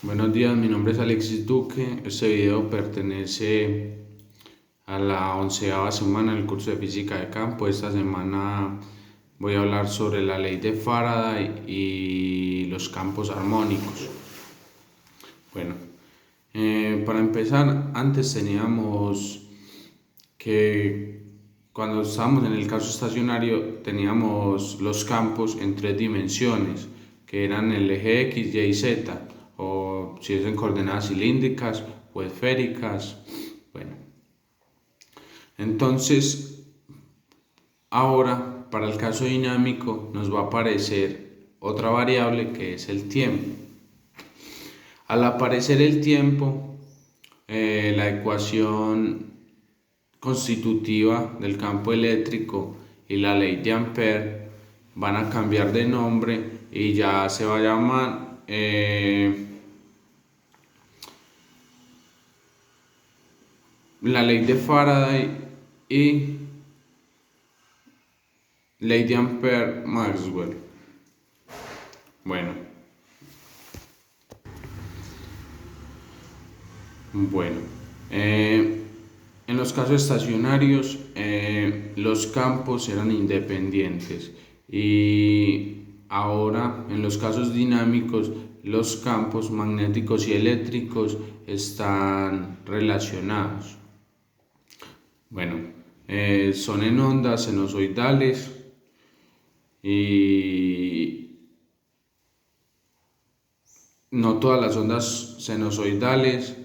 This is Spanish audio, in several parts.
Buenos días, mi nombre es Alexis Duque. Este video pertenece a la 11ª semana del curso de física de campo. Esta semana voy a hablar sobre la ley de Faraday y los campos armónicos. Bueno, para empezar, antes teníamos que cuando estábamos en el caso estacionario teníamos los campos en tres dimensiones, que eran el eje X, Y y Z, o si es en coordenadas cilíndricas o esféricas. Bueno, entonces ahora para el caso dinámico nos va a aparecer otra variable que es el tiempo. Al aparecer el tiempo, la ecuación constitutiva del campo eléctrico y la ley de Ampère van a cambiar de nombre y ya se va a llamar la ley de Faraday y ley de Ampère-Maxwell. Bueno, en los casos estacionarios los campos eran independientes y ahora en los casos dinámicos los campos magnéticos y eléctricos están relacionados. Bueno, son en ondas sinusoidales y no todas las ondas sinusoidales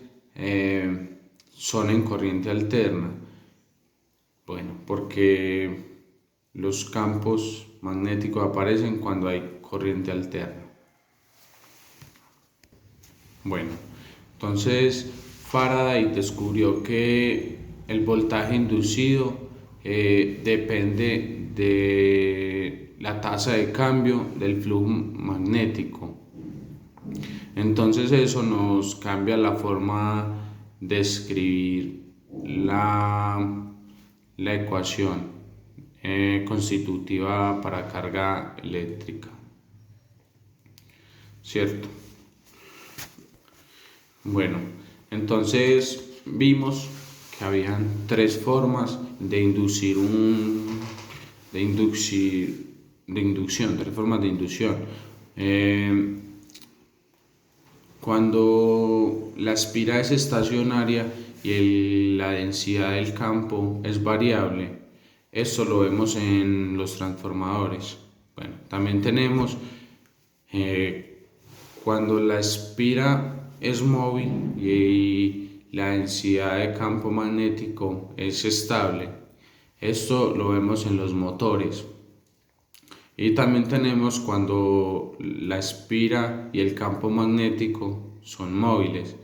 son en corriente alterna. Bueno, porque los campos magnéticos aparecen cuando hay corriente alterna. Bueno, entonces Faraday descubrió que el voltaje inducido depende de la tasa de cambio del flujo magnético. Entonces eso nos cambia la forma de escribir la ecuación constitutiva para carga eléctrica, ¿cierto? Bueno, entonces vimos que habían tres formas de inducción, tres formas de inducción. Cuando la espira es estacionaria y la densidad del campo es variable, esto lo vemos en los transformadores. Bueno, también tenemos cuando la espira es móvil y la densidad de campo magnético es estable. Esto lo vemos en los motores. Y también tenemos cuando la espira y el campo magnético son móviles,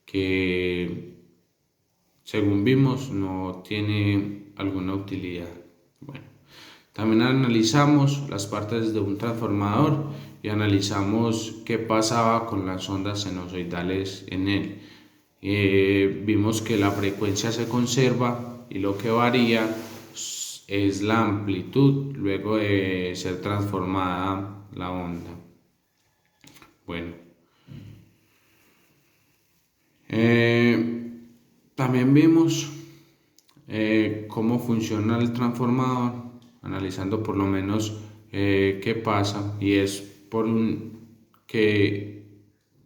que según vimos no tiene alguna utilidad. Bueno, también analizamos las partes de un transformador y analizamos qué pasaba con las ondas sinusoidales en él. Vimos que la frecuencia se conserva y lo que varía es la amplitud luego de ser transformada la onda. Bueno, también vimos cómo funciona el transformador, analizando por lo menos qué pasa, y es que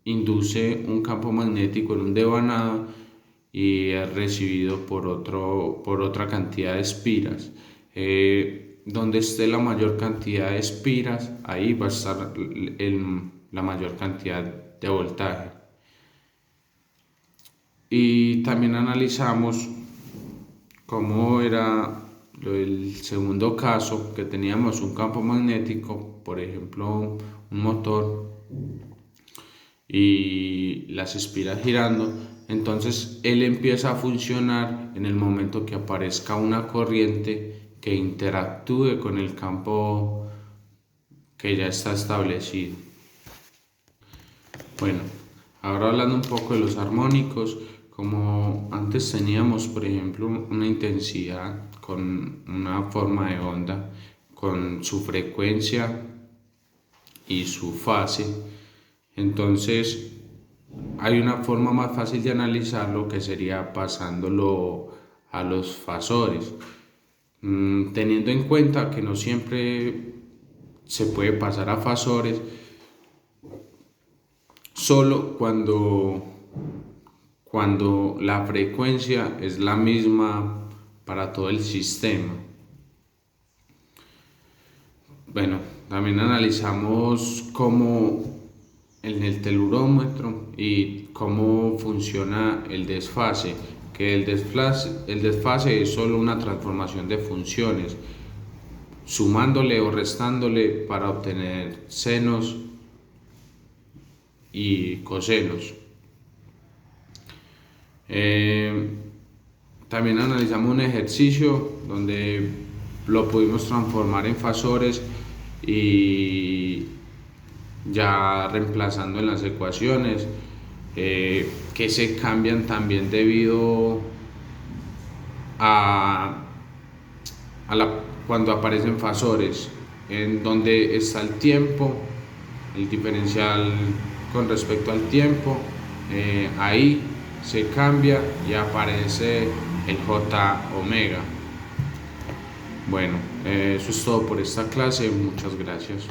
induce un campo magnético en un devanado y es recibido por otra cantidad de espiras. Donde esté la mayor cantidad de espiras, ahí va a estar la mayor cantidad de voltaje. Y también analizamos cómo era el segundo caso, que teníamos un campo magnético, por ejemplo un motor, y las espiras girando. Entonces él empieza a funcionar en el momento que aparezca una corriente que interactúe con el campo que ya está establecido. Bueno, ahora hablando un poco de los armónicos, como antes teníamos por ejemplo una intensidad con una forma de onda, con su frecuencia y su fase. Entonces hay una forma más fácil de analizarlo que sería pasándolo a los fasores, teniendo en cuenta que no siempre se puede pasar a fasores, solo cuando la frecuencia es la misma para todo el sistema. Bueno, también analizamos cómo en el telurómetro y cómo funciona el desfase, que el desfase es solo una transformación de funciones, sumándole o restándole para obtener senos y cosenos. También analizamos un ejercicio donde lo pudimos transformar en fasores y ya reemplazando en las ecuaciones que se cambian también debido a cuando aparecen fasores, en donde está el tiempo, el diferencial con respecto al tiempo, ahí se cambia y aparece el J omega. Bueno, eso es todo por esta clase, muchas gracias.